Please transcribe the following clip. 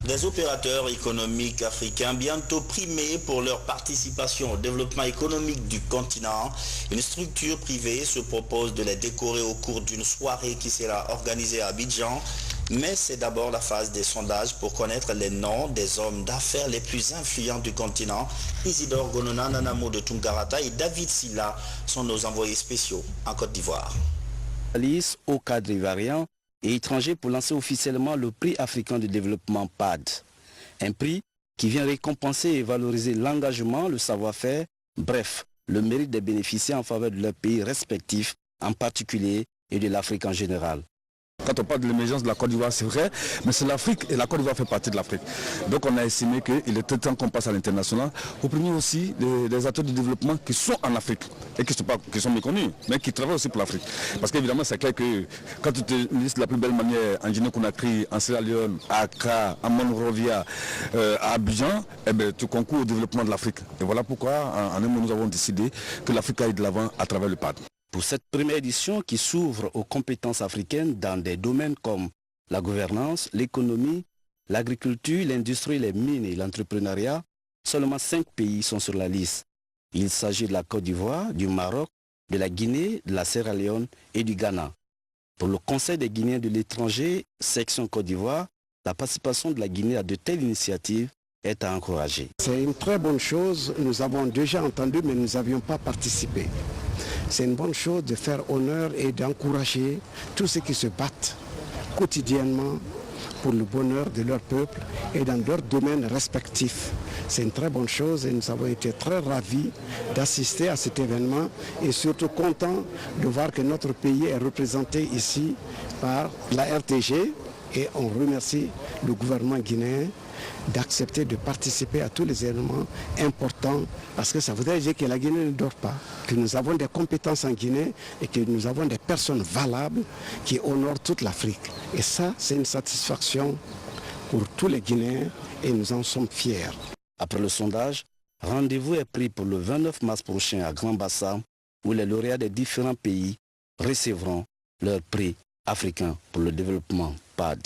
Des opérateurs économiques africains bientôt primés pour leur participation au développement économique du continent. Une structure privée se propose de les décorer au cours d'une soirée qui sera organisée à Abidjan. Mais c'est d'abord la phase des sondages pour connaître les noms des hommes d'affaires les plus influents du continent. Isidore Gonona, Nanamo de Tungarata et David Silla sont nos envoyés spéciaux en Côte d'Ivoire. Alice au cadre ivoirien et étranger pour lancer officiellement le prix africain de développement PAD. Un prix qui vient récompenser et valoriser l'engagement, le savoir-faire, bref, le mérite des bénéficiaires en faveur de leurs pays respectifs, en particulier, et de l'Afrique en général. Quand on parle de l'émergence de la Côte d'Ivoire, c'est vrai, mais c'est l'Afrique et la Côte d'Ivoire fait partie de l'Afrique. Donc on a estimé qu'il était temps qu'on passe à l'international, au premier aussi des acteurs de développement qui sont en Afrique et qui sont méconnus, mais qui travaillent aussi pour l'Afrique. Parce qu'évidemment, c'est clair que quand tu te listes de la plus belle manière en Guinée-Conakry, en Sierra Leone, à Accra, à Monrovia, à Abidjan, eh bien, tu concours au développement de l'Afrique. Et voilà pourquoi, en un mot, nous avons décidé que l'Afrique aille de l'avant à travers le PAD. Pour cette première édition qui s'ouvre aux compétences africaines dans des domaines comme la gouvernance, l'économie, l'agriculture, l'industrie, les mines et l'entrepreneuriat, seulement 5 pays sont sur la liste. Il s'agit de la Côte d'Ivoire, du Maroc, de la Guinée, de la Sierra Leone et du Ghana. Pour le Conseil des Guinéens de l'étranger, section Côte d'Ivoire, la participation de la Guinée à de telles initiatives est à encourager. C'est une très bonne chose, nous avons déjà entendu mais nous n'avions pas participé. C'est une bonne chose de faire honneur et d'encourager tous ceux qui se battent quotidiennement pour le bonheur de leur peuple et dans leurs domaines respectifs. C'est une très bonne chose et nous avons été très ravis d'assister à cet événement et surtout contents de voir que notre pays est représenté ici par la RTG et on remercie le gouvernement guinéen d'accepter de participer à tous les événements importants parce que ça voudrait dire que la Guinée ne dort pas, que nous avons des compétences en Guinée et que nous avons des personnes valables qui honorent toute l'Afrique. Et ça, c'est une satisfaction pour tous les Guinéens et nous en sommes fiers. Après le sondage, rendez-vous est pris pour le 29 mars prochain à Grand-Bassam où les lauréats des différents pays recevront leur prix africain pour le développement PAD.